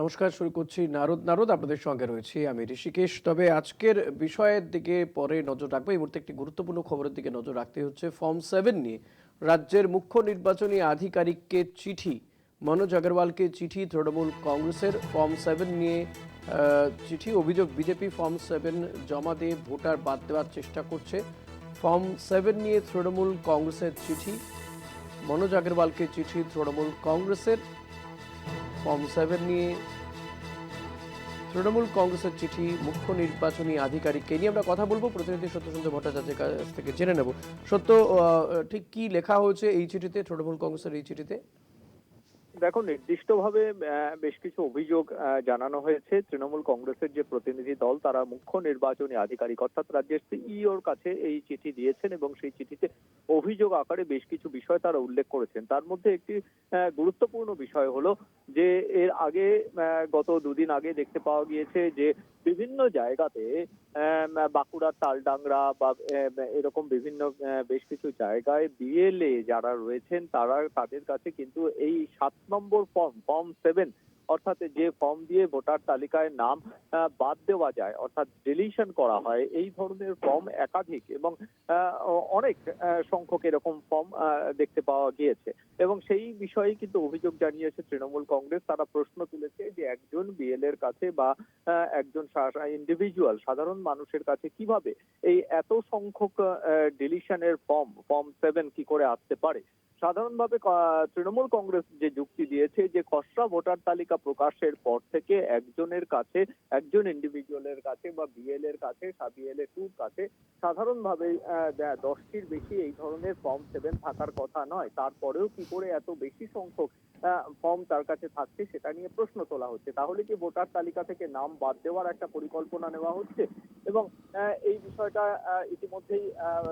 নমস্কার, শুরু করছি নারদ আপনাদের সঙ্গে রয়েছি আমি ঋষিকেশ। তবে আজকের বিষয়ের দিকে পরে নজর রাখবো। এই মুহূর্তে একটি গুরুত্বপূর্ণ খবরের দিকে নজর রাখতে হচ্ছে। ফর্ম 7 নিয়ে রাজ্যের মুখ্য নির্বাচনী আধিকারিককে চিঠি, মনোজ আগরওয়ালকে চিঠি তৃণমূল কংগ্রেসের। ফর্ম 7 নিয়ে চিঠি, অভিযোগ বিজেপি ফর্ম 7 জমা দিয়ে ভোটার বাদ দেওয়ার চেষ্টা করছে। ফর্ম 7 নিয়ে তৃণমূল কংগ্রেসের চিঠি, মনোজ আগরওয়ালকে চিঠি তৃণমূল কংগ্রেসের। ফর্ম 7 নিয়ে তৃণমূল কংগ্রেসের চিঠি মুখ্য নির্বাচনী আধিকারিককে। নিয়ে আমরা কথা বলবো, প্রতিনিধি সত্যসুন্দর ভট্টাচার্যের কাছ থেকে জেনে নেব। সত্য, ঠিক কি লেখা হয়েছে এই চিঠিতে, তৃণমূল কংগ্রেসের এই চিঠিতে? দেখো, নির্দিষ্টভাবে বেশ কিছু অভিযোগ জানানো হয়েছে। তৃণমূল কংগ্রেসের যে প্রতিনিধি দল তারা মুখ্য নির্বাচনী আধিকারিক অর্থাৎ রাজ্যের সিইওর কাছে এই চিঠি দিয়েছেন এবং সেই চিঠিতে অভিযোগ আকারে বেশ কিছু বিষয় তারা উল্লেখ করেছেন। তার মধ্যে একটি গুরুত্বপূর্ণ বিষয় হলো যে এর আগে গত দুদিন আগে দেখতে পাওয়া গিয়েছে যে বিভিন্ন জায়গাতে বাঁকুড়ার তালডাংরা বা এরকম বিভিন্ন বেশ কিছু জায়গায় বিএলএ যারা রয়েছেন তাদের কাছে কিন্তু এই 7 নম্বর ফর্ম 7 অর্থাৎ যে ফর্ম দিয়ে ভোটার তালিকায় নাম বাদ দেওয়া যায় অর্থাৎ ডিলিশন করা হয়, এই ধরনের ফর্ম একাধিক এবং অনেক সংখ্যক এরকম ফর্ম দেখতে পাওয়া গিয়েছে এবং সেই বিষয়ে কিন্তু অভিযোগ জানিয়েছে তৃণমূল কংগ্রেস। তারা প্রশ্ন তুলেছে যে একজন বিএলএ এর কাছে বা একজন ইন্ডিভিজুয়াল সাধারণ মানুষের কাছে কিভাবে এই এত সংখ্যক ডিলিশনের ফর্ম 7 কি করে আসতে পারে। সাধারণভাবে তৃণমূল কংগ্রেস যে যুক্তি দিয়েছে যে খসড়া ভোটার তালিকা প্রকাশের পর থেকে একজনের কাছে, একজন ইন্ডিভিজুয়ালের কাছে বা বিএলএ এর কাছে, বিএলএ 2 কাছে সাধারণভাবে 10টির বেশি এই ধরনের ফর্ম 7 থাকার কথা নয়। তারপরেও কি করে এত বেশি সংখ্যক ফর্ম তার কাছে থাকছে সেটা নিয়ে প্রশ্ন তোলা হচ্ছে। তাহলে কি ভোটার তালিকা থেকে নাম বাদ দেওয়ার একটা পরিকল্পনা নেওয়া হচ্ছে? এবং এই বিষয়টা ইতিমধ্যেই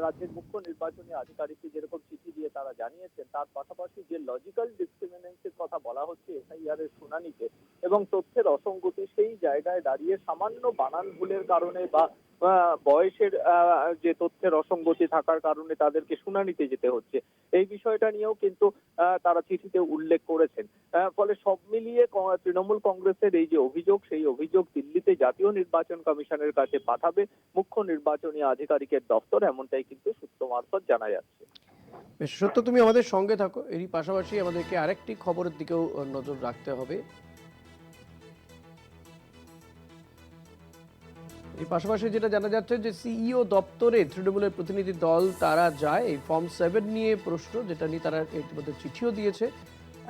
রাজ্যের মুখ্য নির্বাচনী আধিকারিককে যেরকম চিঠি দিয়ে তারা জানিয়েছেন, তার পাশাপাশি যে লজিক্যাল ডিসক্রিমিনেন্সের কথা বলা হচ্ছে এসআইআর এর শুনানিতে এবং তথ্যের অসঙ্গতি, সেই জায়গায় দাঁড়িয়ে সামান্য বানান ভুলের কারণে বা বয়সের যে তথ্যের অসঙ্গতি থাকার কারণে তাদেরকে শুনানিতে যেতে হচ্ছে, এই বিষয়টা নিয়েও কিন্তু তারা চিঠিতে উল্লেখ করেছেন। ফলে সব মিলিয়ে তৃণমূল কংগ্রেসের এই যে অভিযোগ, সেই অভিযোগ দিল্লিতে জাতীয় নির্বাচন কমিশনের কাছে পাঠাবে মুখ্য নির্বাচনী আধিকারিকের দপ্তর, এমনটাই কিন্তু সূত্র মারফত জানা যাচ্ছে। বেশ, সত্য, তুমি আমাদের সঙ্গে থাকো। এরই পাশাপাশি আমাদেরকে আরেকটি খবরের দিকেও নজর রাখতে হবে। এই পাশাপাশি যেটা জানা যাচ্ছে যে সিইও দপ্তরে তৃণমূলের প্রতিনিধি দল তারা যায় এই ফর্ম 7 নিয়ে প্রশ্ন, যেটা নিয়ে তারা ইতিমধ্যে চিঠিও দিয়েছে।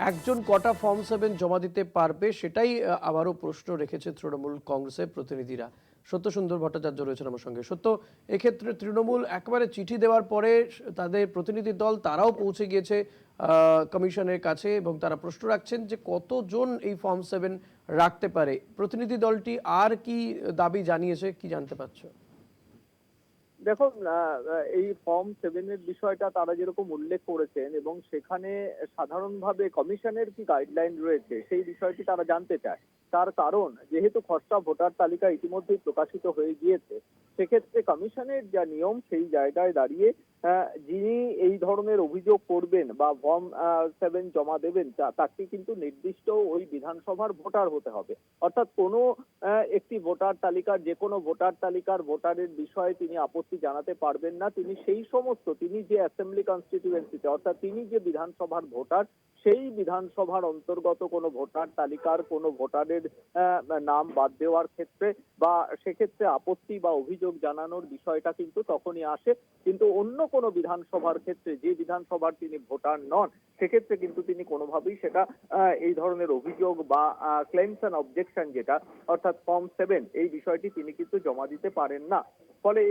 একজন কটা ফর্ম 7 জমা দিতে পারবে সেটাই আবারও প্রশ্ন রেখেছে তৃণমূল কংগ্রেসের প্রতিনিধিরা। সত্যসুন্দর ভট্টাচার্য রয়েছেন আমার সঙ্গে। সত্য, এক্ষেত্রে তৃণমূল একেবারে চিঠি দেওয়ার পরে তাদের প্রতিনিধি দল তারাও পৌঁছে গিয়েছে কমিশনের কাছে এবং তারা প্রশ্ন রাখছেন যে কতজন এই ফর্ম 7 রাখতে পারে। প্রতিনিধি দলটি আর কি দাবি জানিয়েছে, কি জানতে পারছো? দেখো, এই ফর্ম 7 এর বিষয়টা তারা যেরকম উল্লেখ করেছেন এবং সেখানে সাধারণভাবে কমিশনের কি গাইডলাইন রয়েছে সেই বিষয়টি তারা জানতে চায়। তার কারণ, যেহেতু খসড়া ভোটার তালিকা ইতিমধ্যেই প্রকাশিত হয়ে গিয়েছে, সেক্ষেত্রে কমিশনের যা নিয়ম সেই জায়গায় দাঁড়িয়ে যিনি এই ধরনের অভিযোগ করবেন বা ফর্ম 7 জমা দেবেন তাকে কিন্তু নির্দিষ্ট ওই বিধানসভার ভোটার হতে হবে। অর্থাৎ কোনো একটি ভোটার তালিকার, যে কোনো ভোটার তালিকার ভোটারের বিষয়ে তিনি আপত্তি জানাতে পারবেন না। তিনি যে অ্যাসেম্বলি কনস্টিটিউয়েন্সিতে অর্থাৎ তিনি যে বিধানসভার ভোটার, সেই বিধানসভার অন্তর্গত কোনো ভোটার তালিকার কোনো ভোটারের নাম বাদ দেওয়ার ক্ষেত্রে বা সেক্ষেত্রে আপত্তি বা অভিযোগ জানানোর বিষয়টা কিন্তু তখনই আসে। কিন্তু অন্য কোনো বিধানসভার ক্ষেত্রে, যে বিধানসভার তিনি ভোটার নন, সেক্ষেত্রে কিন্তু তিনি কোনোভাবেই সেটা এই ধরনের অভিযোগ বা ক্লেমস অ্যান্ড অবজেকশন যেটা অর্থাৎ ফর্ম 7, এই বিষয়টি তিনি কিন্তু জমা দিতে পারেন না। ফলে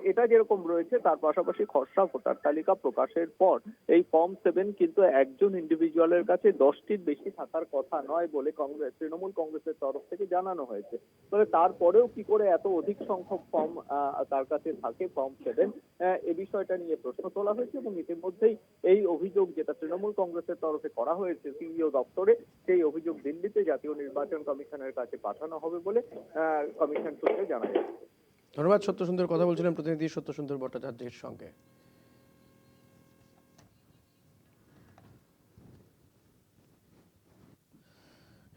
এটা যেরকম রয়েছে, তার পাশাপাশি খসড়া ভোটার তালিকা প্রকাশের পর এই ফর্ম 7 কিন্তু একজন ইন্ডিভিজুয়ালের কাছে 10টির বেশি থাকার কথা নয় বলে তৃণমূল কংগ্রেসের তরফ থেকে জানানো হয়েছে। তবে তারপরেও কি করে এত অধিক সংখ্যক ফর্ম তার কাছে থাকে ফর্ম 7, এ বিষয়টা নিয়ে প্রশ্ন তোলা হয়েছে এবং ইতিমধ্যেই এই অভিযোগ যেটা তৃণমূল কংগ্রেসের তরফে করা হয়েছে সিইও দপ্তরে, সেই অভিযোগ দিল্লিতে জাতীয় নির্বাচন কমিশনের কাছে পাঠানো হবে বলে কমিশন সূত্রে জানা যাচ্ছে। ধন্যবাদ সত্যসুন্দর। কথা বলছিলেন প্রতিনিধি সত্যসুন্দর ভট্টাচার্যের সঙ্গে।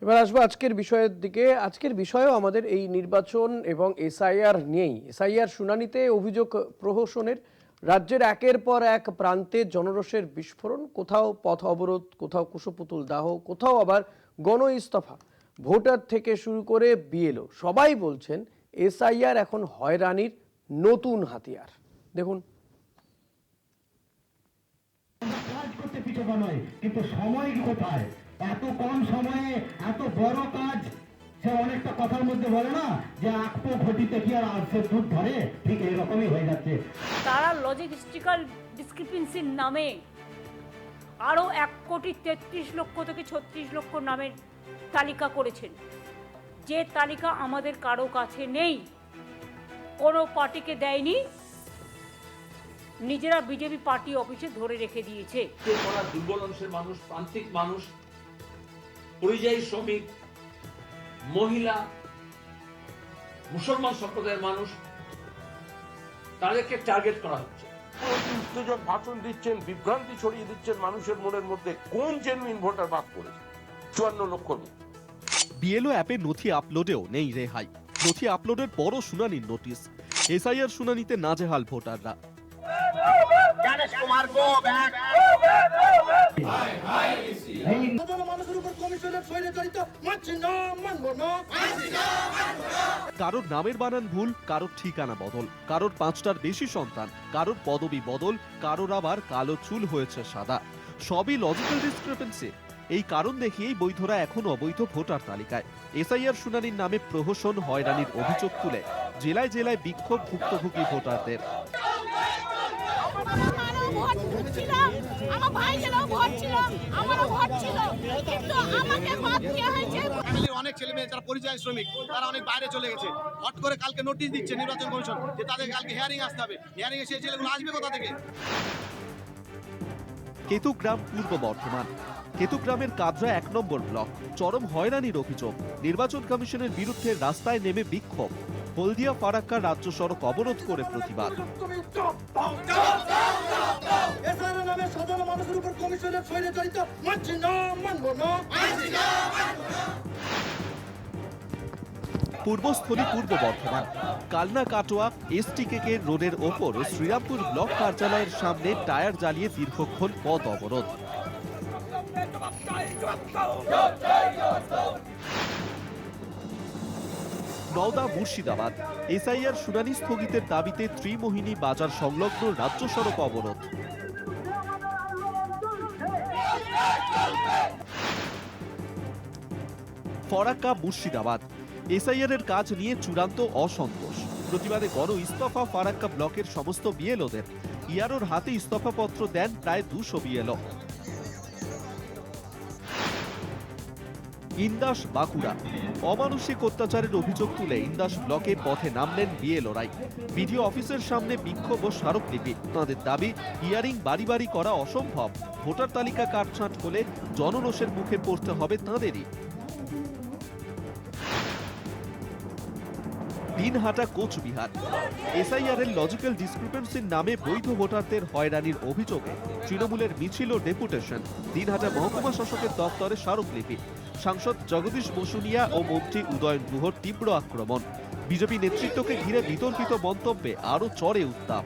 এবার এবার আসবো আজকের বিষয়ের দিকে। আজকের বিষয়ও আমাদের এই নির্বাচন এবং এসআইআর নিয়েই। এসআইআর শুনানিতে অভিযোগ প্রহসনের, রাজ্যের একের পর এক প্রান্তে জনরোষের বিস্ফোরণ, কোথাও পথ অবরোধ, কোথাও কুশপুতুল দাহ, কোথাও আবার গণ ইস্তফা। ভোটার থেকে শুরু করে বিএলও সবাই বলছেন এসআইআর এখন হয়রানির নতুন হাতিয়ার। দেখুন। কাজ করতে পিছপা নয়, কিন্তু সময় কোথায়? এত কম সময়ে এত বড় কাজ। সে অনেকটা কথার মধ্যে বলে না যে আকপো ঘটিতে কি আর আরসের দুধ ধরে, ঠিক এরকমই হয়ে যাচ্ছে। তারা লজিস্টিক্যাল ডিসক্রিপেন্সির নামে আরও 1,33,00,000 থেকে 36 লক্ষ নামের তালিকা করেছেন, যে তালিকা আমাদের কারো কাছে নেই, কোনো পার্টিকে দেয়নি, নিজেরা বিজেপি পার্টি অফিসে ধরে রেখে দিয়েছে। দুর্বল অংশের মানুষ, প্রান্তিক মানুষ, পরিযায়ী শ্রমিক, মহিলা, মুসলমান সম্প্রদায়ের মানুষ, তাদেরকে টার্গেট করা হচ্ছে। উত্তেজক ভাষণ দিচ্ছেন, বিভ্রান্তি ছড়িয়ে দিচ্ছেন মানুষের মনের মধ্যে। কোন জেনুইন ভোটার বাদ করেছে? 54 লক্ষ। বিএলও অ্যাপে নথি আপলোডেও নেই রেহাই। নথি আপলোডের বড় শুনানির নোটিশ। এসআইআর শুনানিতে নাজেহাল ভোটাররা। কারোর নামের বানান ভুল, কারোর ঠিকানা বদল, কারোর 5টার বেশি সন্তান, কারোর পদবি বদল, কারোর আবার কালো চুল হয়েছে সাদা। সবই লজিক্যাল ডিসক্রিপেন্সি। এই কারণ দেখিয়েই বৈধরা এখন অবৈধ ভোটার তালিকায়। এসআইআর শুনানির নামে প্রহসন, হয়রানির অভিযোগ তুলে জেলায় জেলায় বিক্ষোভ ভুক্তভোগী ভোটারদের। অনেক ছেলে মেয়ে যারা পরিযায়ী শ্রমিক, তারা অনেক বাইরে চলে গেছে। হট করে কালকে নোটিশ দিচ্ছে নির্বাচন কমিশন যে তাদের কালকে হিয়ারিং আসতে হবে। হিয়ারিং এ সেই ছেলেগুলো আসবে কোথা থেকে? কেতুগ্রাম, পূর্ব বর্ধমান। কেতুগ্রামের কাদরা 1 নম্বর ব্লক। চরম হয়রানির অভিযোগ। নির্বাচন কমিশনের বিরুদ্ধে রাস্তায় নেমে বিক্ষোভ। হলদিয়া ফারাক্কা রাজ্য সড়ক অবরোধ করে প্রতিবাদ। পূর্বস্থলী, পূর্ব বর্ধমান। কালনা কাটোয়া এসটিকে রোডের ওপর শ্রীরামপুর ব্লক কার্যালয়ের সামনে টায়ার জ্বালিয়ে দীর্ঘক্ষণ পথ অবরোধ। নওদা, মুর্শিদাবাদ। এসআইআর শুনানি স্থগিতের দাবিতে ত্রিমোহিনী বাজার সংলগ্ন রাজ্য সড়ক অবরোধ। ফরাক্কা, মুর্শিদাবাদ। এসআইআর এর কাজ নিয়ে চূড়ান্ত অসন্তোষ। প্রতিবাদে গণ ইস্তফা ফারাক্কা ব্লকের সমস্ত বিএলওদের। ইয়ারোর হাতে ইস্তফাপত্র দেন প্রায় 200 বিএলও। ইন্দাস, বাঁকুড়া। অমানসিক অত্যাচারের অভিযোগ তুলে ইন্দাস ব্লকে পথে নামলেন বিএলওরাই। বিডিও অফিসের সামনে বিক্ষোভ ও স্মারকলিপি। তাঁদের দাবি, হিয়ারিং বাড়ি বাড়ি করা অসম্ভব। ভোটার তালিকা কাটছাঁট হলে জনরোষের মুখে পড়তে হবে তাঁদেরই। দিনহাটা, কোচবিহার। এসআইআর এর লজিক্যাল ডিসক্রিপেন্সির নামে বৈধ ভোটারদের হয়রানির অভিযোগে তৃণমূলের মিছিল ও ডেপুটেশন। দিনহাটা মহকুমা শাসকের দপ্তরে স্মারকলিপি। সাংসদ জগদীশ বসুনিয়া ও মন্ত্রী উদয়ন গুহর তীব্র আক্রমণ। বিজেপি নেতৃত্বকে ঘিরে বিতর্কিত মন্তব্যে আরও চড়ে উত্তাপ।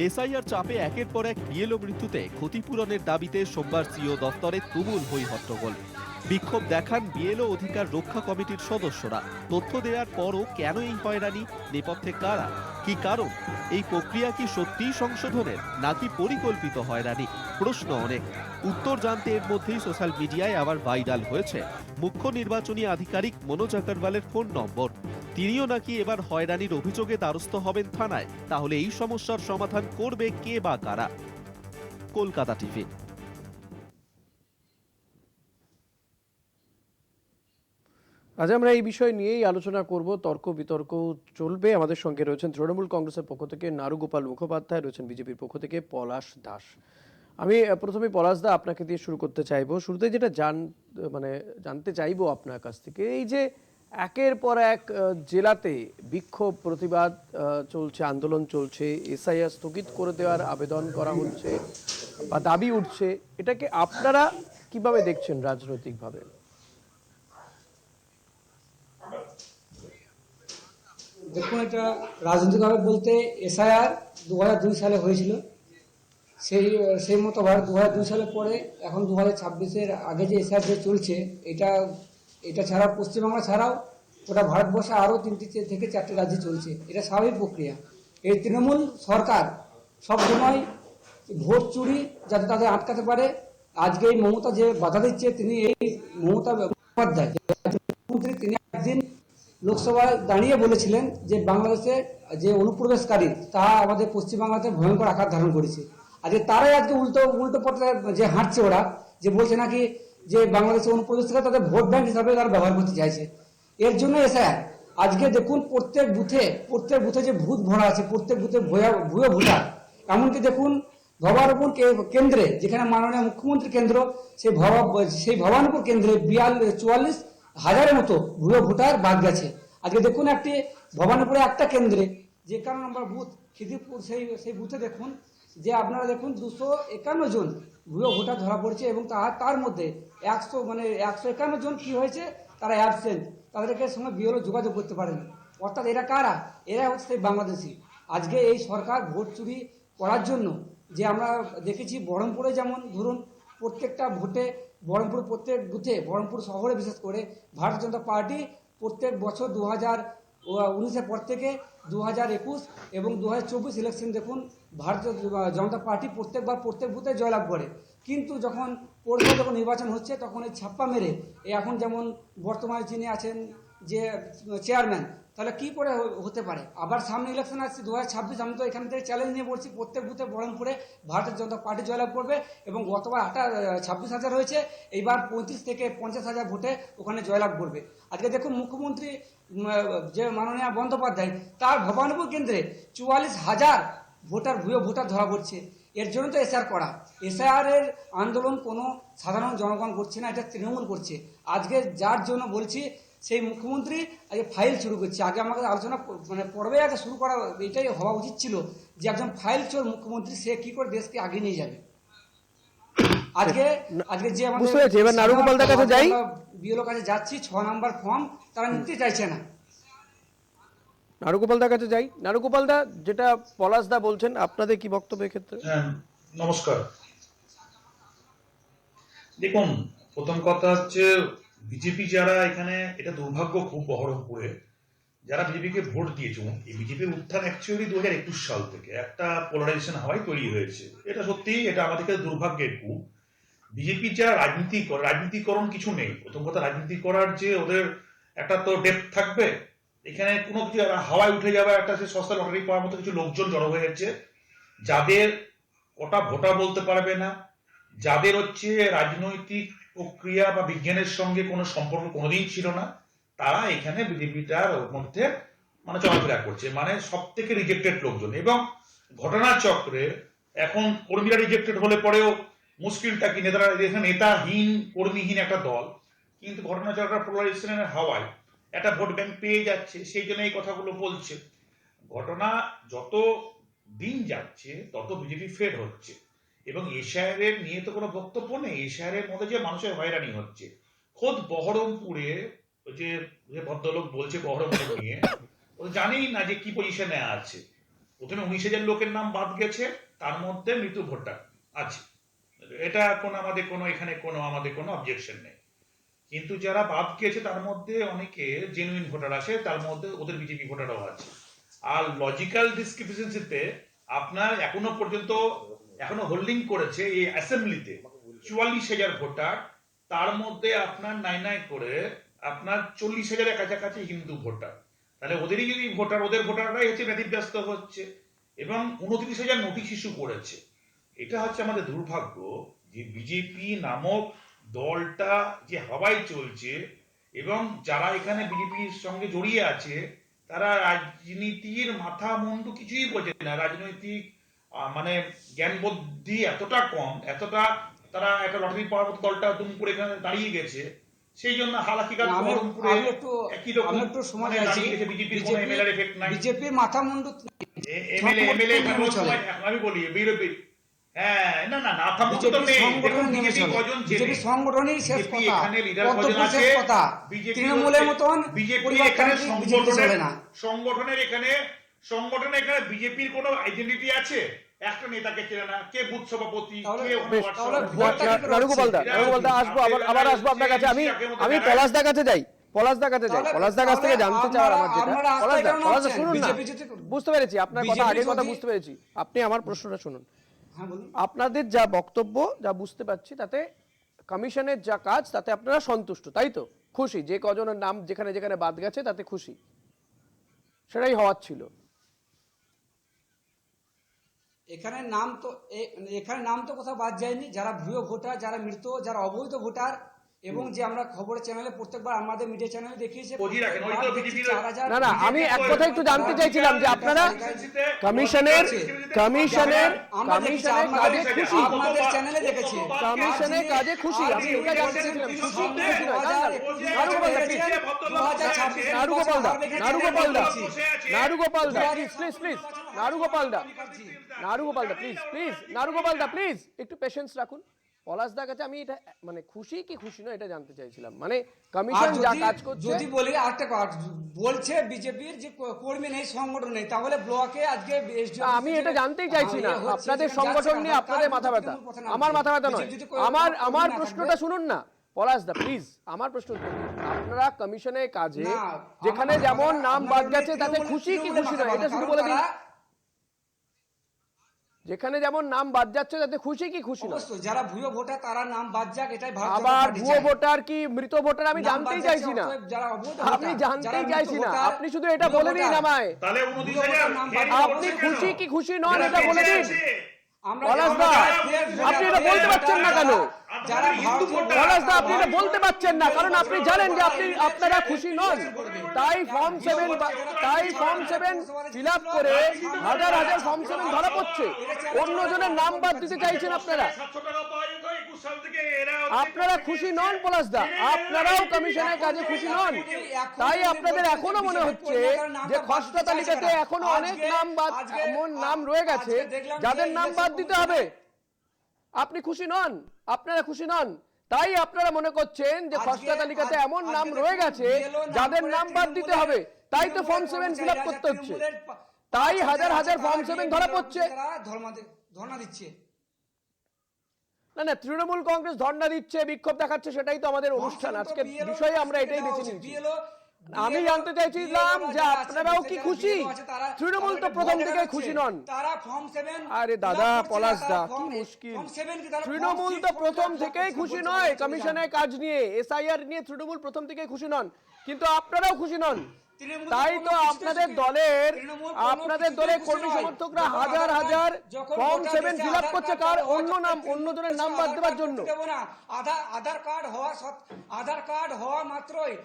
এসআইআর চাপে একের পর এক বিএলও মৃত্যুতে ক্ষতিপূরণের দাবিতে সোমবার সিও দফতরে তুমুল হই হট্টগোল। বিক্ষোভ দেখান বিএলও অধিকার রক্ষা কমিটির সদস্যরা। তথ্য দেওয়ার পরও কেন এই হয়রানি? নেপথ্যে কারা? কি কারণ? এই প্রক্রিয়া কি সত্যিই সংশোধনের, নাকি পরিকল্পিত হয়রানি? প্রশ্ন অনেক। উত্তর জানতে এর মধ্যেই সোশ্যাল মিডিয়ায় আবার ভাইরাল হয়েছে মুখ্য নির্বাচনী আধিকারিক মনোজ আগরওয়ালের ফোন নম্বর। তিনিও নাকি এবার হয়রানির অভিযোগে দ্বারস্থ হবেন থানায়। তাহলে এই সমস্যার সমাধান করবে কে বা কারা? কলকাতা টিভি। আজ আমরা এই বিষয় নিয়েই আলোচনা করব। তর্ক বিতর্ক চলবে। আমাদের সঙ্গে রয়েছেন তৃণমূল কংগ্রেসের পক্ষ থেকে নারুগোপাল মুখোপাধ্যায়, রয়েছেন বিজেপির পক্ষ থেকে পলাশ দাস। আমি প্রথমে পলাশ দা আপনাকে দিয়ে শুরু করতে চাইবো। শুরুতে যেটা জানতে চাইবো আপনার কাছ থেকে, এই যে একের পর এক জেলাতে বিক্ষোভ, প্রতিবাদ চলছে, আন্দোলন চলছে, এসআইআর স্থগিত করে দেওয়ার আবেদন করা হচ্ছে বা দাবি উঠছে, এটাকে আপনারা কিভাবে দেখছেন রাজনৈতিকভাবে? দেখুন, এটা রাজনৈতিকভাবে বলতে এসআইআর 2002 সালে হয়েছিল, সেই মতো 2002 সালের পরে এখন 2026-এর আগে যে এসআইআর যে চলছে, এটা ছাড়া পশ্চিমবাংলা ছাড়াও ওটা ভারতবর্ষে আরও 3 থেকে 4টে রাজ্যে চলছে। এটা স্বাভাবিক প্রক্রিয়া। এই তৃণমূল সরকার সবসময় ভোট চুরি যাতে তাদের আটকাতে পারে, আজকে এই মমতা যে বাধা দিচ্ছে, তিনি এই মমতা বন্দ্যোপাধ্যায় মুখ্যমন্ত্রী, তিনি একদিন লোকসভায় দাঁড়িয়ে বলেছিলেন যে বাংলাদেশে যে অনুপ্রবেশকারী তা আমাদের পশ্চিমবাংলাতে ভয়ঙ্কর আকার ধারণ করেছে। আজকে তারাই আজকে উল্টো পথে যে হাঁটছে, ওরা যে বলছে নাকি যে বাংলাদেশে অনুপ্রবেশকারী তাদের ভোট ব্যাংক হিসাবে তারা ব্যবহার করতে চাইছে। এর জন্য এসআইআর আজকে দেখুন প্রত্যেক বুথে যে ভূত ভরা আছে, প্রত্যেক বুথে ভুয়ো ভোটার। এমনকি দেখুন ভবানীপুর কেন্দ্রে, যেখানে মাননীয় মুখ্যমন্ত্রী কেন্দ্র, সেই ভবানীপুর কেন্দ্রে 44,000-এর মতো ভুয়ো ভোটার বাদ গেছে। আজকে দেখুন ভবানীপুরে একটা কেন্দ্রে যে 51 নম্বর বুথ খিদিরপুর, সেই বুথে দেখুন যে আপনারা দেখুন 251 জন ভুয়ো ভোটার ধরা পড়েছে, এবং তার মধ্যে 151 জন কি হয়েছে, তারা অ্যাবসেন্ট, তাদেরকে সঙ্গে বিএলও যোগাযোগ করতে পারেন। অর্থাৎ এরা কারা? এরা হচ্ছে সেই বাংলাদেশি। আজকে এই সরকার ভোট চুরি করার জন্য, যে আমরা দেখেছি বহরমপুরে, যেমন ধরুন প্রত্যেকটা ভোটে বহরমপুর প্রত্যেক বুথে, বহরমপুর শহরে বিশেষ করে ভারতীয় জনতা পার্টি প্রত্যেক বছর 2019-এর পর থেকে 2021 এবং 2024 ইলেকশন দেখুন ভারতীয় জনতা পার্টি প্রত্যেক বুথে জয়লাভ করে। কিন্তু যখন পৌরসভা যখন নির্বাচন হচ্ছে, তখন এই ছাপ্পা মেরে এখন যেমন বর্তমানে যিনি আছেন যে চেয়ারম্যান, তাহলে কি করে হতে পারে? আবার সামনে ইলেকশন আসছে 2026, আমি তো এখান থেকে চ্যালেঞ্জ নিয়ে বলছি প্রত্যেক বুথে বহরমপুরে ভারতীয় জনতা পার্টি জয়লাভ করবে, এবং গতবার 26,000 হয়েছে, এইবার 35 থেকে 50,000 ভোটে ওখানে জয়লাভ করবে। আজকে দেখুন মুখ্যমন্ত্রী যে মাননীয় বন্দ্যোপাধ্যায়, তার ভবানীপুর কেন্দ্রে 44,000 ভুয়ো ভোটার ধরা পড়ছে। এর জন্য তো এসআইআর করা। এসআইআর এর আন্দোলন কোনো সাধারণ জনগণ করছে না, এটা তৃণমূল করছে। আজকে যার জন্য বলছি, সেই মুখ্যমন্ত্রী আগে ফাইল শুরু করছে। আগে আমাকে আলোচনা পর্বে আগে শুরু করা এটাই হওয়া উচিত ছিল, যে একজন ফাইল চোর মুখ্যমন্ত্রী সে কি করে দেশকে আগে নিয়ে যাবে। আজকে যে এবার নারুগোপালদার কাছে যাই, বিএলও কাছে যাচ্ছি, 6 নম্বর ফর্ম তারা নিতে চাইছে না। নারুগোপালদার কাছে যাই। নারুগোপালদা, যেটা পলাশদা বলছেন, আপনাদের কি বক্তব্য এক্ষেত্রে? নমস্কার। দেখুন, প্রথম কথা হচ্ছে বিজেপি যারা এখানে, এটা দুর্ভাগ্য খুব বহরমপুরে যারা বিজেপিকে ভোট দিয়েছে, এই বিজেপির উত্থান অ্যাকচুয়ালি 2021 সাল থেকে একটা পোলারাইজেশন হওয়ায় তৈরি হয়েছে। এটা সত্যি, এটা আমাদের কাছে দুর্ভাগ্যের খুব। বিজেপি যারা রাজনীতিকরণ কিছু নেই। প্রথম কথা, রাজনীতি করার যে ওদের একটা তো ডেপথ থাকবে, এখানে কোনো কিছু হাওয়ায় উঠে যাবে, একটা সে সস্তা লটারি পাওয়ার মতো কিছু লোকজন জড়ো হয়ে যাচ্ছে, যাদের কটা ভোটার বলতে পারবে না, যাদের হচ্ছে রাজনৈতিক প্রক্রিয়া বা বিজ্ঞানের সঙ্গে কোনো সম্পর্ক কোনোদিন ছিল না, তারা এখানে বিজেপিটার মধ্যে চলাফেরা করছে, সব থেকে রিজেক্টেড লোকজন। এবং ঘটনাচক্রে এখন কর্মীরা রিজেক্টেড হলে পরেও মুশকিলটা কি, নেতাহীন কর্মীহীন একটা দল, কিন্তু ঘটনাচক্র পোলারাইজেশনের হাওয়ায় একটা ভোট ব্যাংক পেয়ে যাচ্ছে, সেই জন্য এই কথাগুলো বলছে। ঘটনা যত দিন যাচ্ছে তত বিজেপি ফেড হচ্ছে, এবং এশায়ারের নিয়ে তো কোনো বক্তব্য নেই। এশায়ারের মধ্যে যে মানুষের হয়রানি হচ্ছে, খোদ বহরমপুরে যে ভদ্রলোক বলছে বহরমপুর নিয়ে, ও জানেই না যে কি পজিশনে আছে। প্রথমে 19,000 লোকের নাম বাদ গেছে, তার মধ্যে মৃত ভোটার আছে। এটা আমাদের কোনো অবজেকশন নেই, কিন্তু যারা বাদ গিয়েছে তার মধ্যে অনেকে জেনুইন ভোটার আছে, তার মধ্যে ওদের বিজেপি ভোটারও আছে। আর লজিক্যাল ডিসক্রিপেন্সিতে আপনার এখনো হোল্ডিং করেছে এই অ্যাসেম্বলিতে 44,000 ভোটার, তার মধ্যে আপনার নাই করে আপনার 40,000-এর কাছাকাছি হিন্দু ভোটার। তাহলে ওদেরই যদি ওদের ভোটাররাই হচ্ছে ব্যতিব্যস্ত হচ্ছে, এবং 29,000 নোটিশ ইস্যু করেছে। এটা হচ্ছে আমাদের দুর্ভাগ্য, যে বিজেপি নামক দলটা যে হাওয়ায় চলছে, এবং যারা এখানে বিজেপির সঙ্গে জড়িয়ে আছে, তারা রাজনীতির মাথা মুন্ডু কিছুই বোঝে না। রাজনৈতিক জ্ঞান বুদ্ধি এতটা কম, এতটা তারা একটা লটারি পাওয়ার মতো দলটা দুম করে এখানে দাঁড়িয়ে গেছে। সেই জন্য হালাকিকার একই রকম বিজেপির কোনো এমএলএর এফেক্ট নাই, বিজেপির মাথা মুন্ডু আমি বলি হ্যাঁ, না না না থামুন তো নেই। দেখুন বিজেপি কজন জেলে, বিজেপি সংগঠনের শেষ বিজেপি কথা, এখানে লিডার কজন কর্তব্য আছে, শেষ কথা। বিজেপি তৃণমূলের মতন বিজেপি পরিবর্তন এখানে বিজেপিতে চলে না। সংগঠনের এখানে বিজেপির কোনো আইডেন্টিটি আছে? একটা নেতাকে চেনে না, কে বুথ সভাপতি, তাহলে- কে তাহলে হোয়াটসঅ্যাপ ভোটটা কি করে নারুগোপালদা আসবো, আবার আসবো আপনার কাছে। আমি পলাশদার কাছে যাই, পলাশদার কাছে যাই, পলাশদার কাছ থেকে জানতে চাওয়ার আমার যেটা, পলাশদা শুনুন না, বুঝতে পেরেছি আপনার কথা, আগের কথা বুঝতে পেরেছি, আপনি আমার প্রশ্নটা শুনুন। হ্যাঁ বলুন। আপনাদের যা বক্তব্য, যা বুঝতে পারছি, তাতে কমিশনের যা কাজ তাতে আপনারা সন্তুষ্ট, তাই তো? খুশি, যে কজনের নাম যেখানে যেখানে বাদ গেছে তাতে খুশি, সেটাই হওয়ার ছিল। এখানে নাম তো কোথাও বাদ যায়নি। যারা ভুয়ো ভোটার, যারা মৃত, যারা অবৈধ ভোটার, এবং যে আমরা খবরের চ্যানেলে প্রত্যেকবার আমাদের মিডিয়া চ্যানেলে দেখিয়েছে, না না, আমি এক কথা একটু জানতে চাইছিলাম যে আপনারা কমিশনের কাজে খুশি, আমাদের চ্যানেলে দেখেছি, কমিশনের কাজে খুশি, আমি এটা জানতে চাইছিলাম খুশি কি খুশি নয়। নারুগোপালদা প্লিজ একটু পেশেন্স রাখুন। পলাশদার কাছে আমি এটা মানে খুশি কি খুশি নয় এটা জানতে চাইছিলাম, মানে কমিশন যা কাজ করছে। যদি বলি আরেকটা কথা বলছে বিজেপির যে কর্মী নেই, সংগঠন নেই, তাহলে ব্লকে আজকে আমি এটা জানতেই চাইছি না, আপনাদের সংগঠন নিয়ে আপনাদের মাথা ব্যথা, আমার মাথা ব্যথা নয়। আমার প্রশ্নটা শুনুন না পলাশদা প্লিজ, আমার প্রশ্ন আপনারা কমিশনের কাজে যেখানে যেমন নাম বাদ গেছে তাতে খুশি কি খুশি নয় এটা শুধু বলে দিন। যেখানে যেমন নাম বাদ যাচ্ছে তাতে খুশি কি খুশি নয়? অবশ্যই যারা ভুয়ো ভোটার তারা নাম বাদ যাক, এটাই ভারত। আবার ভুয়ো ভোটার কি মৃত ভোটার আমি জানতেই চাইছি না, আমি জানতেই চাইছি না, আপনি শুধু এটা বলে দিন আমায়, আপনি খুশি কি খুশি নন এটা বলে দিন। পলাশদা আপনি এটা বলতে পারছেন না কেন? পলাশদা আপনি এটা বলতে পারছেন না কারণ আপনি জানেন যে আপনারা খুশি নন, তাই ফর্ম 7 ফিল আপ করে হাজার হাজার ফর্ম 7 ধরা পড়ছে, অন্যজনের নাম বাদ দিতে চাইছেন আপনারা। আপনারা খুশি নন পলাশদা, আপনারাও কমিশনের কাজে খুশি নন, তাই আপনাদের এখনো মনে হচ্ছে যে খসড়া তালিকাতে এখনো অনেক নাম রয়ে গেছে যাদের নাম বাদ দিতে হবে। আপনি খুশি নন, আপনারা খুশি নন, তাই আপনারা মনে করছেন যে খসড়া তালিকাতে এমন নাম রয়ে গেছে যাদের নাম বাদ দিতে হবে, তাই তো ফর্ম 7 ফিল আপ করতে হচ্ছে, তাই হাজার হাজার ফর্ম 7 ধরা পড়ছে। ধর্ণা দিচ্ছে না তৃণমূল কংগ্রেস ধর্ণা দিচ্ছে, বিক্ষোভ দেখাচ্ছে, সেটাই তো আমাদের অনুষ্ঠান, আজকের বিষয়ে আমরা এটাই বেছে নিয়েছি। আমি জানতে চাইছিলাম যে আপনারাও কি খুশি? তৃণমূল তো প্রথম থেকে খুশি নন। আরে দাদা পলাশদা কি মুশকিল, তৃণমূল তো প্রথম থেকেই খুশি নয় কমিশনের কাজ নিয়ে, এসআইআর নিয়ে তৃণমূল প্রথম থেকেই খুশি নন, কিন্তু আপনারাও খুশি নন, তাই তো আপনাদের দলের কর্মী সমর্থকরা হাজার হাজার ফর্ম 7 ফিল আপ করছে, কার অন্যজনের নাম বাদ দেওয়ার জন্য। আধার কার্ড হওয়া মাত্রই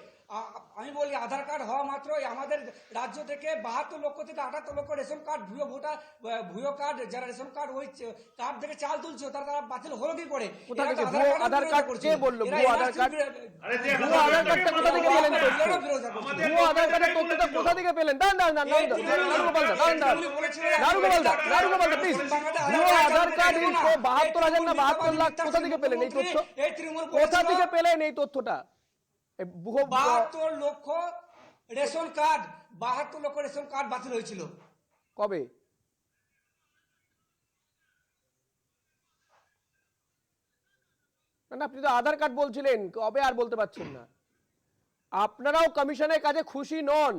আমি বলি আধার কার্ড হওয়া মাত্রই আমাদের রাজ্য থেকে 72 লক্ষ থেকে 78 লক্ষ রেশন কার্ড ভুয়ো কার্ড, যারা রেশন কার্ড ওই কার্ড থেকে চাল তুলছে তারা বাতিল হলো কি করে? আধার কার্ড কে বললো ভুয়ো আধার কার্ড? ভুয়ো আধার কার্ডটা কোথা থেকে পেলেন? ভুয়ো আধার কার্ডের তথ্যটা কোথা থেকে পেলেন? নারুগোপালদা প্লিজ, ভুয়ো আধার কার্ড 72,000 না 72 লাখ কোথা থেকে পেলেন এই তথ্য? কোথা থেকে পেলেন এই তথ্যটা? 72 লক্ষ রেশন কার্ড বাতিল হয়েছিল কবে? না আপনি তো আধার কার্ড বলছিলেন, কবে আর বলতে পারছেন না। আপনারাও কমিশনের কাজে খুশি নন,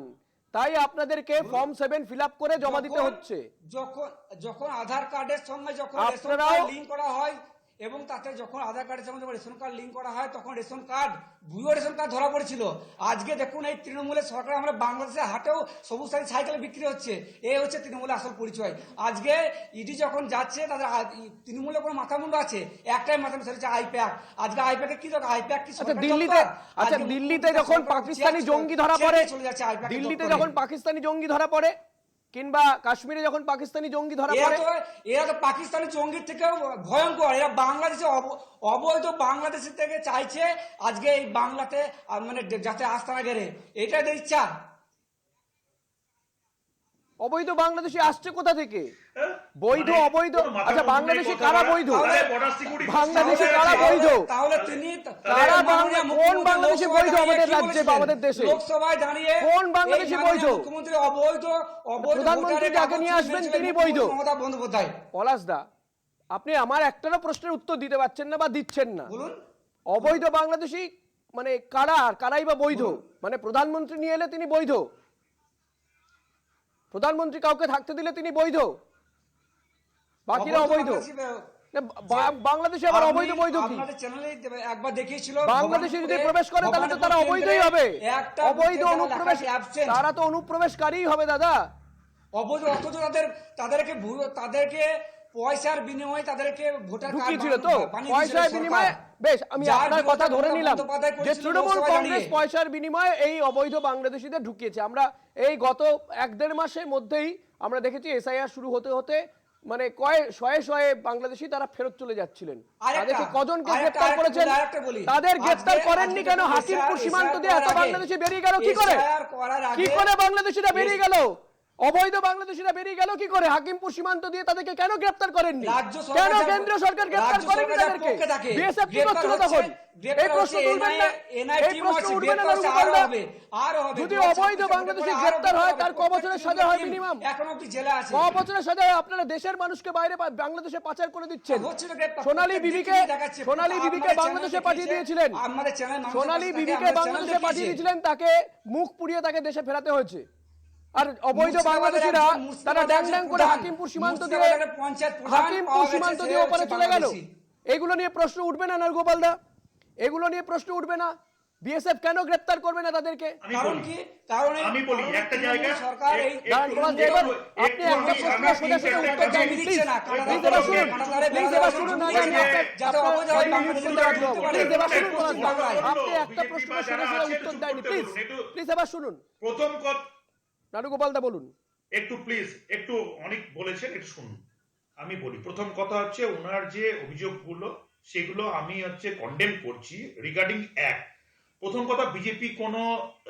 তাই আপনাদেরকে ফর্ম 7 ফিল আপ করে জমা দিতে হচ্ছে। যখন আধার কার্ডের সঙ্গে যখন রেশন কার্ড লিংক করা হয় এবং তাতে যখন আধার কার্ডের সঙ্গে যখন রেশন কার্ড লিংক করা হয় তখন রেশন কার্ড ভুয়ো রেশন কার্ড ধরা পড়েছিল। আজকে দেখুন এই তৃণমূলের সরকার, আমরা বাংলাদেশের হাটেও সবুজ সাথী সাইকেলে বিক্রি হচ্ছে, এই হচ্ছে তৃণমূলের আসল পরিচয়। আজকে ইডি যখন যাচ্ছে তাদের তৃণমূলের কোনো মাথা মুন্ড আছে, একটাই মাথা মুন্ড হচ্ছে আইপ্যাক। আজকে আইপ্যাকে কি দরকার? আইপ্যাক কি দিল্লিতে যখন পাকিস্তানি জঙ্গি ধরা পড়ে, দিল্লিতে যখন পাকিস্তানি জঙ্গি ধরা পড়ে কিংবা কাশ্মীরে যখন পাকিস্তানি জঙ্গি ধরা পড়ে, এরা তো পাকিস্তানি জঙ্গির থেকেও ভয়ঙ্কর, এরা বাংলাদেশে অবৈধ বাংলাদেশের থেকে চাইছে আজকে এই বাংলাতে মানে যাতে আস্তানা গেড়ে, এটাই ইচ্ছা। অবৈধ বাংলাদেশি আসছে কোথা থেকে? বৈধ মানে অবৈধ, কোনো মাথা আচ্ছা মুন্ডু নেই বাংলাদেশি কথা কারা বলা। বৈধ? তাহলে border security বাংলাদেশি system কারা আছে। বৈধ? তাহলে তিনি কারা মাননীয় কোন মুখ্যমন্ত্রী বাংলাদেশি লোকসভায় বৈধ দাঁড়িয়ে আমাদের কি রাজ্যে বা বলেছিলেন? আমাদের দেশে? লোকসভায় দাঁড়িয়ে কোন বাংলাদেশি এই মাননীয় বৈধ? মুখ্যমন্ত্রী অবৈধ প্রধানমন্ত্রী ভোটারের যাকে কাগজ নিয়ে আসবেন দিয়েছিলেন তিনি মুখ্যমন্ত্রী বৈধ। মমতা বন্দ্যোপাধ্যায়। পলাশদা, আপনি আমার একটারও প্রশ্নের উত্তর দিতে পারছেন না বা দিচ্ছেন না। বলুন। অবৈধ বাংলাদেশি মানে কারা, আর কারাই বা বৈধ? মানে প্রধানমন্ত্রী নিয়ে এলে তিনি বৈধ, প্রধানমন্ত্রী কাউকে থাকতে দিলে তিনি বৈধ, বাকিরা অবৈধ? না, বাংলাদেশে আবার অবৈধ বৈধ কি? আপনাদের চ্যানেলে একবার দেখিয়েছিল বাংলাদেশে যদি প্রবেশ করে তাহলে তো তারা অবৈধই হবে। অবৈধ অনুপ্রবেশ, তারা তো অনুপ্রবেশকারীই হবে দাদা। অবৈধ অথচ তাদেরকে পয়সার বিনিময়ে তাদেরকে ভোটার কার্ড ঢুকিয়েছিল তো, পয়সার বিনিময়ে। বেশ, আমি আপনার কথা ধরে নিলাম যে তৃণমূল কংগ্রেস পয়সার বিনিময়ে এই অবৈধ বাংলাদেশিদের ঢুকিয়েছে। আমরা এই গত 1-1.5 মাসের মধ্যেই আমরা দেখেছি এসআইআর শুরু হতে হতে মানে শয়ে শয়ে বাংলাদেশি তারা ফেরত চলে যাচ্ছিলেন। তাদেরকে কজনকে গ্রেফতার করেছেন? তাদের গ্রেফতার করেননি কেন? হাকিমপুর সীমান্ত দিয়ে এত বাংলাদেশি বেরিয়ে গেল কি করে? কি করে বাংলাদেশিরা বেরিয়ে গেল? অবৈধ বাংলাদেশিরা বেরিয়ে গেল কি করে? হাকিমপুর সীমান্ত দিয়ে তাদেরকে কেন গ্রেফতার করেননি? কেন কেন্দ্রীয় সরকার গ্রেফতার করেনি তাদেরকে? বিএসএফ কি করছিল তখন? এই প্রশ্ন তুলবেন না, এই প্রশ্ন উঠবে না নারুগোপালদা? যদি অবৈধ বাংলাদেশি গ্রেফতার হয় তার ক বছরের সাজা হয় মিনিমাম? এখন অবধি জেলে আছে। ক বছরের সাজা হয়? আপনারা দেশের মানুষকে বাইরে বাংলাদেশে পাচার করে দিচ্ছেন। সোনালী বিবিকে বাংলাদেশে পাঠিয়ে দিয়েছিলেন, সোনালী বিবিকে বাংলাদেশে পাঠিয়ে দিয়েছিলেন, তাকে মুখ পুড়িয়ে তাকে দেশে ফেরাতে হয়েছে। আর অবৈধ বাংলাদেশিরা তারা ড্যাং ড্যাং করে হাকিমপুর সীমান্ত দিয়ে ওপারে চলে গেল। এগুলো নিয়ে প্রশ্ন উঠবে না নারুগোপাল দা? এগুলো নিয়ে প্রশ্ন উঠবে না? বিএসএফ কেন গ্রেফতার করবে না তাদেরকে? কারণ কি? কারণ আমি বলি একটা জায়গা সরকার এই আপনি একটা প্রশ্ন সোজা সোজা উত্তর দেন প্লিজ। প্লিজ এবার শুনুন, প্লিজ এবার শুনুন। আপনি একটা প্রশ্ন সোজা সোজা উত্তর দেননি, প্লিজ প্লিজ এবার শুনুন। প্রথম কথা নারুগোপাল দা বলুন। একটু প্লিজ, একটু অনেক বলেছেন, একটু শুনুন। আমি বলি, প্রথম কথা হচ্ছে ওনার যে অভিযোগগুলো সেগুলো আমি কন্ডেম করছি রিগার্ডিং অ্যাক্ট। প্রথম কথা, বিজেপি কোনো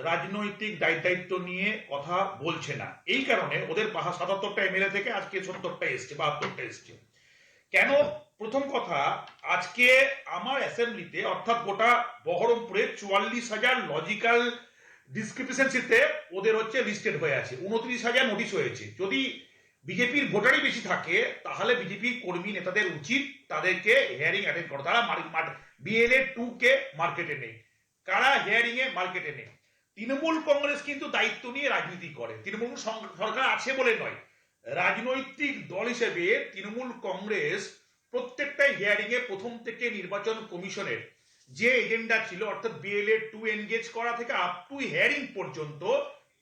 রাজনৈতিক দায়িত্ব নিয়ে কথা বলছে না। এই কারণে ওদের 77টা এমএলএ থেকে আজকে 70টা এসছে, 72টা এসছে। কেন? প্রথম কথা, আজকে আমার অ্যাসেম্বলিতে অর্থাৎ গোটা বহরমপুরে 44,000 লজিক্যাল ডিসক্রিপেন্সিতে ওদের লিস্টেড হয়ে আছে, 29,000 নোটিশ হয়েছে। যদি বিজেপির ভোটারই বেশি থাকে তাহলে বিজেপির কর্মী নেতাদের উচিত তাদেরকে হিয়ারিং অ্যাটেন্ড করা। তারা BLA 2 কে মার্কেটে নেই, কারা হিয়ারিং এ মার্কেটে নেই। তৃণমূল কংগ্রেস কিন্তু দায়িত্ব নিয়ে রাজনীতি করে, তৃণমূল সরকার আছে বলে নয়। রাজনৈতিক দল হিসেবে তৃণমূল কংগ্রেস প্রত্যেকটা হিয়ারিং এ প্রথম থেকে নির্বাচন কমিশনের যে এজেন্ডা ছিল অর্থাৎ BLA 2 এনগেজ করা থেকে আপ টু হিয়ারিং পর্যন্ত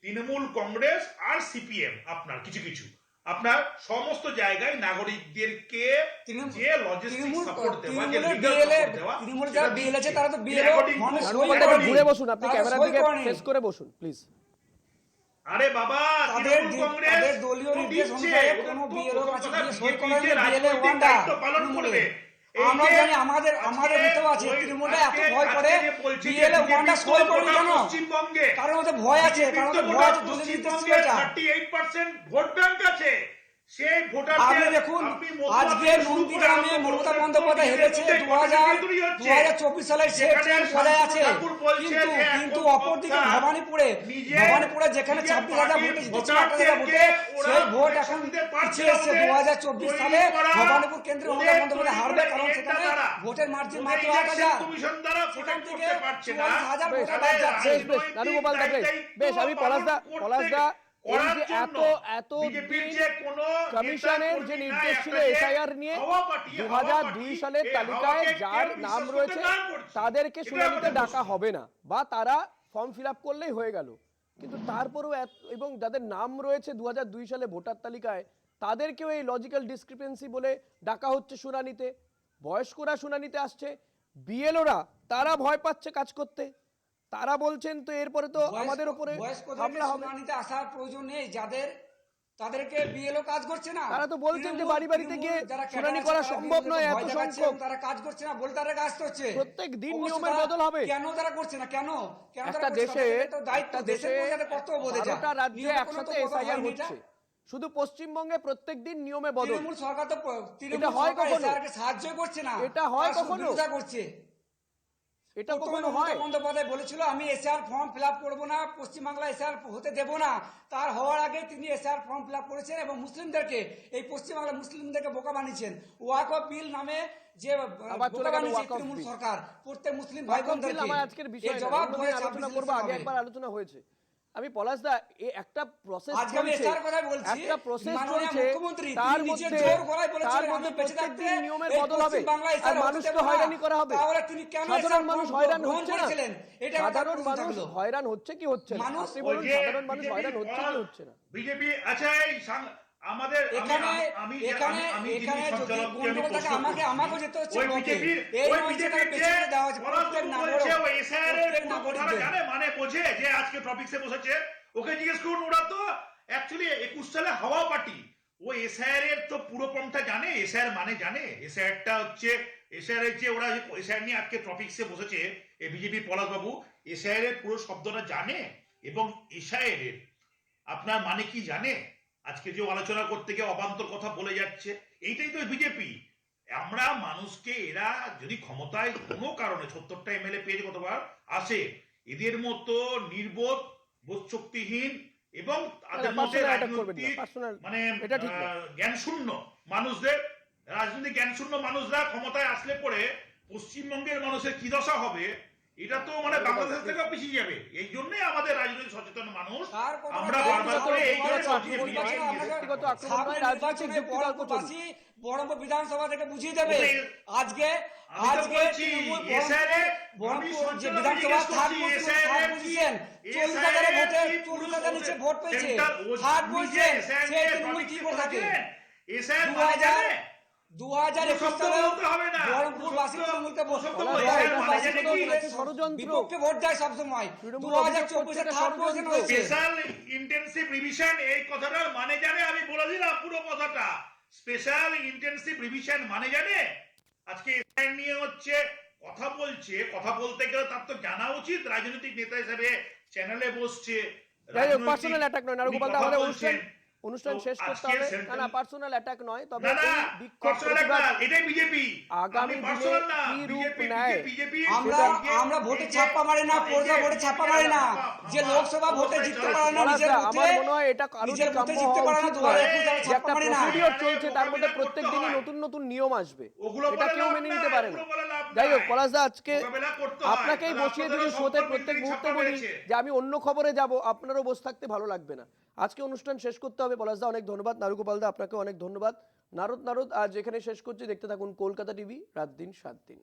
তৃণমূল কংগ্রেস আর সিপিএম আপনার কিছু আপনার সমস্ত জায়গায় নাগরিকদেরকে যে লজিস্টিক সাপোর্ট দেওয়া, যে লিগ্যাল সাপোর্ট দেওয়া, তৃণমূল যারা বিএল আছে তারা তো বিএল ঘুরে বসুন, আপনি ক্যামেরার দিকে ফেস করে বসুন প্লিজ। আরে বাবা, তৃণমূল কংগ্রেস দলীয় নির্দেশ অনুসারে কোনো বিএলও কাছে গিয়ে সই করেন বিএলএ ওয়ান্ডা পালন করবে। আমরা জানি আমাদের ভিতরে আছে তৃণমূলটা এত ভয় করে বিএলএ ওয়ান্ডা সই করবে কেন? পশ্চিমবঙ্গে কারণ ওদের ভয় আছে, কারণ ওদের ভয় আছে দলীয় নির্দেশ ছিল এটা। 38% ভোট ব্যাংক আছে, সেই ভোটারদের আপনি দেখুন আজকে নন্দীগ্রামে মমতা বন্দ্যোপাধ্যায় হেরেছে 2024 সালের সেপ্টেম্বর পরে আছে, কিন্তু অপরদিকে ভবানীপুরে যেখানে 26,000 ভোটে জিতেছিল 8,000 ভোটে, সেই ভোট এখন পিছিয়ে এসেছে। 2024 সালে ভবানীপুর কেন্দ্রে মমতা বন্দ্যোপাধ্যায় হারবে, কারণ সেখানে ভোটের মার্জিন মাত্র 8,000, সেখান থেকে 44,000 ভোটার বাদ যাচ্ছে। বেশ, আমি পলাশদা এই যে এত কমিশনের যে নির্দেশ ছিল এসআইআর নিয়ে 2002 সালের তালিকায় যার নাম রয়েছে তাদেরকে শুনানিতে ডাকা হবে না বা তারা ফর্ম ফিল আপ করলেই হয়ে গেল, কিন্তু তারপরেও এবং যাদের নাম রয়েছে 2002 সালে ভোটার তালিকায় তাদেরকেও এই লজিক্যাল ডিসক্রিপেন্সি বলে ডাকা হচ্ছে শুনানিতে। বয়স্করা শুনানিতে আসছে, বিএলওরা তারা ভয় পাচ্ছে কাজ করতে, তারা বলছেন তো এরপরে তো আমাদের উপরে হামলা হবে। শুনানিতে আসার প্রয়োজন নেই, তাদেরকে বিএলও কাজ করছে না, তারা তো বলছেন যে বাড়ি বাড়িতে গিয়ে শুনানি করা সম্ভব নয়, এত সংখ্যক তারা কাজ করছে না বলে তারা কাজ করছে। প্রত্যেক দিন নিয়মের বদল হবে। কেন তারা করছে না? কেন একটা দেশে দায়িত্ব দেশের কর্তব্য বোঝা যায়। 12টা রাজ্যে একসাথে এসআইআর হচ্ছে, শুধু পশ্চিমবঙ্গে প্রত্যেকদিন নিয়মে বদল। তৃণমূল সরকার তো এটা হয় কখনো? সাহায্য করছে না, এটা হয় তার কখনো? বিরোধিতা করছে। এটা কখনো প্রথমে হয়? মমতা বন্দ্যোপাধ্যায় বলেছিল আমি এসআর ফর্ম ফিল আপ করবো না, পশ্চিমবাংলা এসআর হতে দেবো না। তার হওয়ার আগে তিনি এসআর ফর্ম ফিল আপ করেছেন এবং মুসলিমদেরকে, এই পশ্চিমবাংলা মুসলিমদেরকে বোকা বানিয়েছেন। ওয়াকফ বিল নামে যে আবার চলে বোকা গেল বানিয়েছে ওয়াকফ তৃণমূল বিল। সরকার প্রত্যেক মুসলিম ভাই ওয়াকফ বিল বোনদেরকে, আমার আজকের বিষয় এর না, জবাব অন্য দিন আলোচনা করবো। আগে একবার আলোচনা হয়েছে। আমি পলাশদা একটা প্রসেস আজকে আমি চলছে, এসআর কথাই বলছি। একটা প্রসেস মাননীয় চলছে, মুখ্যমন্ত্রী তার তিনি নিজে মধ্যে জোর গলায় বলেছিলেন আমি বেঁচে থাকতে প্রত্যেকদিন নিয়মের এই বদল হবে পশ্চিমবাংলা আর এসআর হতে মানুষকে দেবো না। হয়রানি করা হবে। তাহলে তিনি কেন সাধারণ এসআর মানুষ ফর্ম হয়রান গ্রহণ হচ্ছে না? করেছিলেন? এটা একটা সাধারণ প্রশ্ন মানুষ থাকলো। হয়রান হচ্ছে কি হচ্ছে না? মানুষ আপনি বলুন, সাধারণ মানুষ হয়রান হচ্ছে কি হচ্ছে না? বিজেপি আচ্ছা এই আমাদের এখানে আমি এখানে আমি এখানে সব যদি জনগণকে আমি গন্ডগোল থাকে প্রশ্ন আমাকে করছি। আমাকেও যেতে হচ্ছে ওই ব্লকে। বিজেপির এই ওই নয় যে তাকে বিজেপির পেছনে যে দেওয়া হচ্ছে প্রত্যেক বলছে নাগরিক, ওই এসআর এর প্রত্যেক কথাটা নাগরিকদের। জানে, মানে বোঝে যে আজকে টপিকসে বসেছে, ওকে জিজ্ঞেস করুন। ওরা তো অ্যাকচুয়ালি 21 সালে হাওয়া পার্টি, ও এসআর এর তো পুরো পন্থা জানে, এসআর মানে জানে। এসআরটা হচ্ছে এসআর এর যে ওরা এসআর নিয়ে আজকে টপিকসে বসেছে এই বিজেপি পলাশ বাবু, এসআর এর পুরো শব্দটা জানে এবং এসআর এর আপনার মানে কি জানে। আজকে যে আলোচনা করতে গিয়ে অবান্তর কথা বলে যাচ্ছে, এইটাই তো বিজেপি। আমরা মানুষকে, এরা যদি ক্ষমতায় কোনো কারণে 70টা এমএলএ পেয়ে কতবার আসে, এদের মতো নির্বোধ, বোধশক্তিহীন এবং তাদের মধ্যে রাজনৈতিক মানে জ্ঞান শূন্য মানুষদের, রাজনৈতিক জ্ঞান শূন্য মানুষরা ক্ষমতায় আসলে পরে পশ্চিমবঙ্গের মানুষের কি দশা হবে, এটা তো মানে বাংলাদেশ থেকে পিছিয়ে যাবে। এই জন্যই আমাদের রাজনৈতিক সচেতন মানুষ আমরা বারবার করে এই ব্যক্তিগত আক্রমণ নয়, রাজনৈতিক যুক্তিতর্ক চলছে। বহরমপুর বিধানসভা থেকে বুঝিয়ে দেবে। আজকে বহরমপুর যে বিধানসভা থার্ড পজিশন 40,000 ভোটে 40,000 নিচে ভোট পেয়েছে, থার্ড পজিশন, সেই তৃণমূল কি করে থাকে? 2021 সালে বহরমপুরবাসী তৃণমূলকে বিপক্ষে ভোট দেয় সবসময়। 2024-এ থার্ড পজিশন হয়েছে। স্পেশাল ইন্টেনসিভ রিভিশন এই কথাটার মানে জানে, আমি বলে দিলাম পুরো কথাটা। স্পেশাল ইন্টেনসিভ রিভিশন মানে জানে। আজকে এসআই নিয়ে হচ্ছে কথা বলছে, কথা বলতে গেলে তার তো জানা উচিত, রাজনৈতিক নেতা হিসেবে চ্যানেলে বসছে। পার্সোনাল অ্যাটাক নয় নারুগোপাল দা, আমাদের অনুষ্ঠান শেষ করতে হবে। না পার্সোনাল অ্যাটাক নয়, তবে এই বিক্ষোভ প্রতিবাদ এটাই বিজেপি আগামী দিনে কি রূপ নেয়। আমরা ভোটে ছাপ্পা মারি না, পর্দা ভোটে ছাপ্পা মারি না। যে লোকসভা ভোটে জিততে পারে না নিজের বুথে, আমার মনে হয় এটা কারোর নিজের বুথে কাম্য জিততে হওয়া পারে না, উচিত 2021 নয়। যে একটা মারি না। প্রসিডিওর চলছে তার মধ্যে প্রত্যেক দিনই নতুন নতুন নিয়ম আসবে, এটা কেউ মেনে নিতে পারে না। যাই হোক পলাশদা, আজকে আপনাকেই বসিয়ে যদি শোতে প্রত্যেক মুহূর্তে বলি যে আমি অন্য খবরে যাব, আপনারও বসে থাকতে ভালো লাগবে না। আজকে অনুষ্ঠান শেষ করতে হবে। পলাশদা অনেক ধন্যবাদ, নারুগোপাল দা আপনাকে অনেক ধন্যবাদ। নারদ আজ এখানে শেষ করছি। দেখতে থাকুন কলকাতা টিভি, রাত দিন 7 দিন।